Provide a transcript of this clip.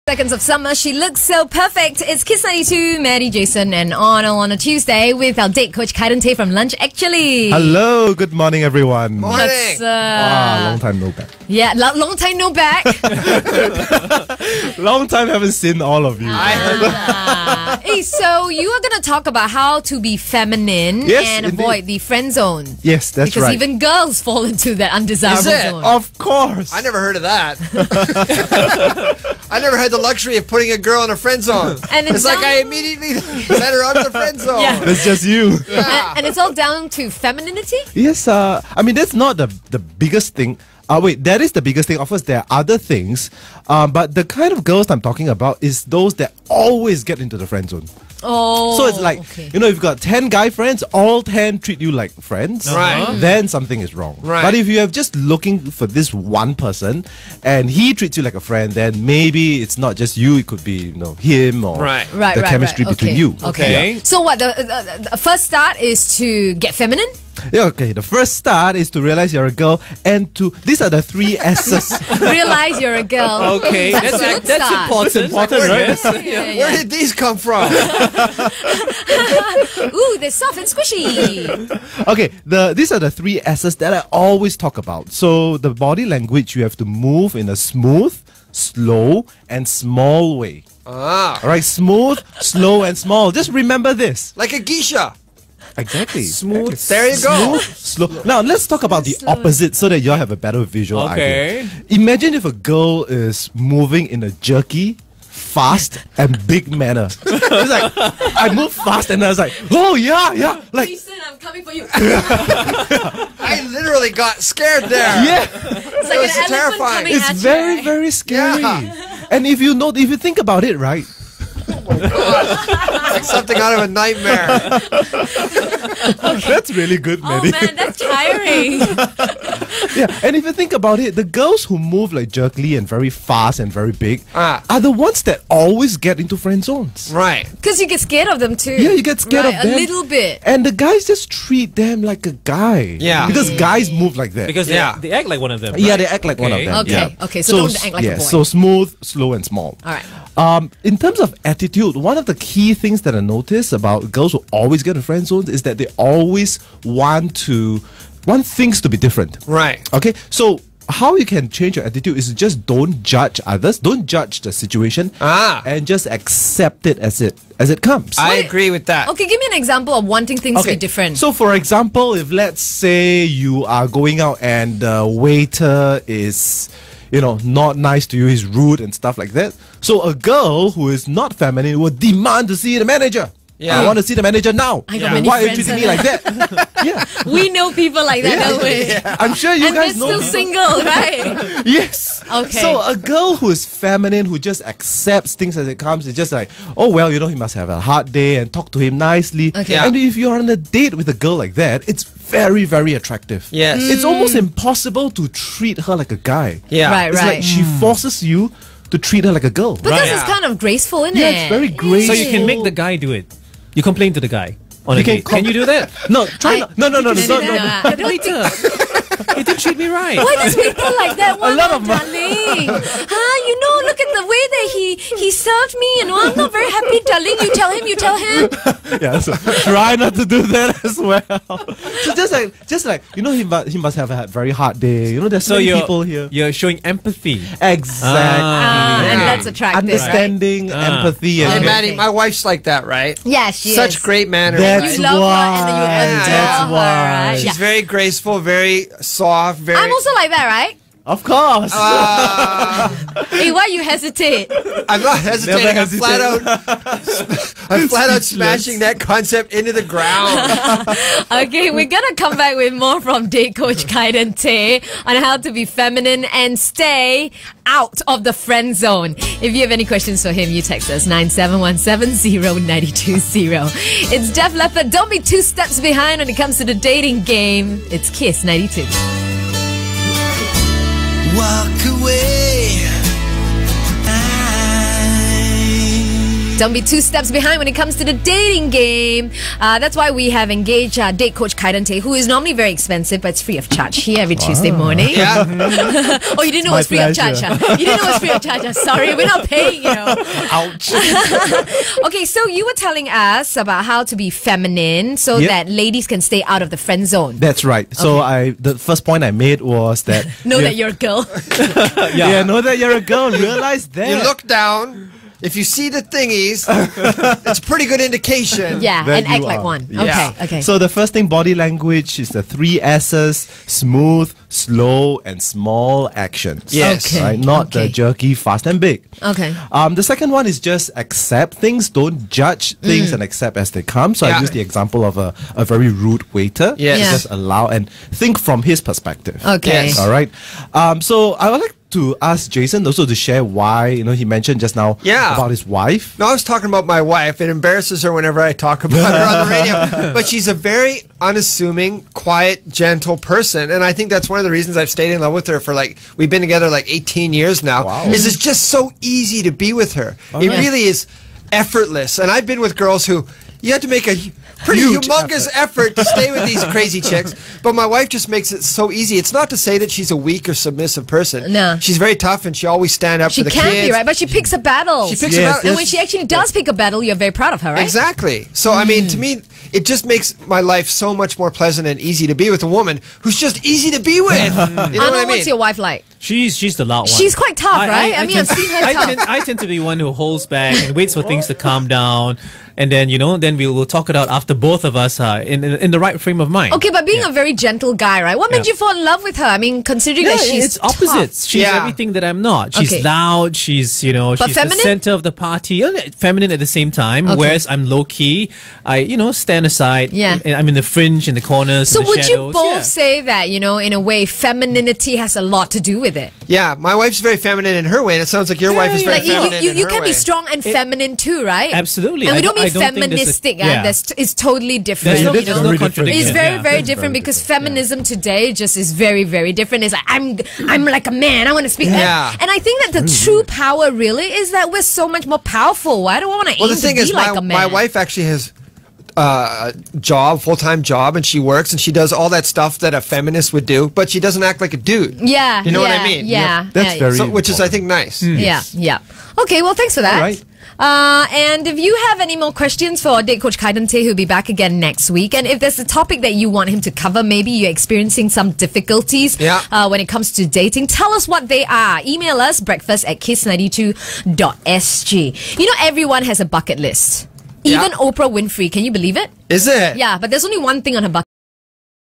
Seconds of summer, she looks so perfect. It's Kiss 92, Maddie, Jason, and Arnold on a Tuesday with our date coach Kydon from Lunch Actually. Hello, good morning, everyone. Morning. Long time no back. Yeah, long time no back. Long time haven't seen all of you. Hey, so you are going to talk about how to be feminine and avoid the friend zone. Yes, that's because right. Because even girls fall into that undesirable zone. Of course. I never heard of that. I never had the luxury of putting a girl in a friend zone. And it's like I immediately let her out of the friend zone. Yeah. It's just you. Yeah. And it's all down to femininity? Yes, I mean, that's not the biggest thing. Wait, that is the biggest thing. Of course, there are other things. But the kind of girls I'm talking about is those that always get into the friend zone. Oh, so it's like, you know, if you've got 10 guy friends, all 10 treat you like friends, right? Then something is wrong. Right. But if you have just looking for this one person and he treats you like a friend, then maybe it's not just you, it could be, you know, him or the chemistry between you. Okay. Yeah. So what, the first start is to get feminine? Yeah, okay, the first start is to realize you're a girl and these are the 3 S's. Realize you're a girl. Okay, that's important, right? Yeah. Where did these come from? Ooh, they're soft and squishy. Okay, these are the 3 S's that I always talk about. So the body language, you have to move in a smooth, slow, and small way. Ah. Alright, smooth, slow, and small. Just remember this. Like a geisha. Exactly. Smooth. There you go. Slow. Now let's talk about the opposite so that you all have a better visual idea. Okay. Imagine if a girl is moving in a jerky, fast, and big manner. It's like, I move fast and I was like, oh yeah. Like, Jason, I'm coming for you. I literally got scared there. yeah. It's like was an elephant terrifying. coming It's at you, very, right? very scary. Yeah. And if you think about it, right? Like something out of a nightmare. That's really good, Oh Maddie. man, that's tiring. Yeah, and if you think about it, the girls who move like jerkily and very fast and very big are the ones that always get into friend zones. Right. Because you get scared of them too. Yeah, you get scared of them. A little bit. And the guys just treat them like a guy. Yeah. Because guys move like that. Because they act like one of them. Yeah, right? they act like one of them. Okay, Yeah. okay, so don't act like a boy. So smooth, slow, and small. All right. In terms of attitude, one of the key things that I notice about girls who always get in friend zones is that they always want things to be different. Right. Okay, so how you can change your attitude is just don't judge others, don't judge the situation, and just accept it as it comes. I agree with that. Okay, give me an example of wanting things to be different. So, for example, if let's say you are going out and the waiter is, you know, not nice to you, he's rude and stuff like that. So a girl who is not feminine will demand to see the manager. Yeah. I want to see the manager now. I got many Why are you friends treating me like that? Yeah. We know people like that, don't we? I'm sure you And guys they're know. still single, right? Yes. Okay. So a girl who is feminine, who just accepts things as it comes, is just like, oh well, you know, he must have a hard day, and talk to him nicely. Okay. Yeah. And if you're on a date with a girl like that, it's very, very attractive. Yes. It's almost impossible to treat her like a guy. Yeah. Right, It's like she forces you to treat her like a girl. Because Right. it's kind of graceful, isn't Yeah, it? it's very graceful. So you can make the guy do it. You complain to the guy on a You can date. Can you do that? No, try not. No. No. The waiter, he didn't treat me right. Why does waiter like that? Why A lot not, of darling? You know, look at the way that he served me. You know, I'm not very happy, darling. You tell him. Yeah, so try not to do that as well. So just like you know, he must have a very hard day. You know, there's so many people here. You're showing empathy. Exactly. And that's attractive, Understanding, empathy, And and Maddie, my wife's like that, right? Yeah, she Such is. great manners. That's You love her and then you why. adore That's her, why. right? She's Yeah. very graceful, very soft, very... I'm also like that, right? Of course. Hey, why you hesitate? I'm not hesitating. Never I'm flat out smashing that concept into the ground. Okay, we're gonna come back with more from date coach Kydon on how to be feminine and stay out of the friend zone. If you have any questions for him, you text us 97170 It's Def Leppard. Don't be 2 steps behind when it comes to the dating game. It's Kiss 92. Walk away. Don't be 2 steps behind when it comes to the dating game. That's why we have engaged date coach Kydon, who is normally very expensive, but it's free of charge here every Tuesday morning. Yeah. Oh, you didn't know it was free of charge, huh? You didn't know it was free of charge, huh? Sorry, we're not paying, Ouch. Okay, so you were telling us about how to be feminine so that ladies can stay out of the friend zone. That's right. So the first point I made was that Know that you're a girl. know that you're a girl. Realize that. You look down. If you see the thingies, it's a pretty good indication. Yeah, that and act you like are. one. Yeah. Okay. So the first thing, body language, is the 3 S's: smooth, slow, and small actions. Yes. Okay. Right? Not the jerky, fast, and big. Okay. The second one is just accept things. Don't judge things and accept as they come. So I Yeah. use the example of a very rude waiter. Yes. Yeah. Just allow and think from his perspective. Okay. Yes. All right. So I would like to ask Jason also to share why, he mentioned just now about his wife. No, I was talking about my wife. It embarrasses her whenever I talk about her on the radio. But she's a very unassuming, quiet, gentle person. And I think that's one of the reasons I've stayed in love with her for we've been together 18 years now. Wow. Is it's just so easy to be with her. It really is effortless. And I've been with girls who you have to make a pretty Huge humongous effort to stay with these crazy chicks. But my wife just makes it so easy. It's not to say that she's a weak or submissive person. No. She's very tough and she always stand up She for the can kids. be, right? But she picks a battle. She picks Yes, a battle. And when she actually does pick a battle, you're very proud of her, right? Exactly. So, I mean, to me, it just makes my life so much more pleasant and easy to be with a woman who's just easy to be with. You know what I mean? What's your wife like? She's the loud one. She's quite tough, right? I mean, I've tend- seen her tough. I tend to be one who holds back and waits for things to calm down, and then then we will talk it out after both of us are in the right frame of mind. Okay, but being a very gentle guy, right? What made you fall in love with her? I mean, considering that she's it's opposites. tough. She's Yeah. everything that I'm not. She's Okay. loud. She's she's feminine? the center of the party. Feminine at the same time. Okay. Whereas I'm low key. I stand aside. Yeah. And I'm in the fringe, in the corners. So in the would you shadows. both Yeah. say that, in a way, femininity has a lot to do with it? Yeah, my wife's very feminine in her way, and it sounds like your wife is very Like you, feminine you, in you her can way. be strong and feminine too, right? Absolutely. And we I don't mean don't think there's a- feministic. yeah. It's totally different. There's no, It is there's very no different. contradiction. It's very, Yeah. very That's different very because different, feminism today just is very, very different. It's like I'm like a man. I want to speak. Yeah. And I think that the true power really is that we're so much more powerful. Why do I want to Well, aim the thing to is, be like a man? my wife actually has a full-time job, and she works and she does all that stuff that a feminist would do, but she doesn't act like a dude. Yeah. You know what I yeah, mean? Yeah. That's yeah, very So, which is, I think, nice. Yeah. Okay, well, thanks for that. All right. And if you have any more questions for Date Coach Kydon, he'll be back again next week. And if there's a topic that you want him to cover, maybe you're experiencing some difficulties when it comes to dating, tell us what they are. Email us breakfast@kiss92.sg. Everyone has a bucket list. Even Oprah Winfrey, can you believe it? Is it? Yeah, but there's only one thing on her bucket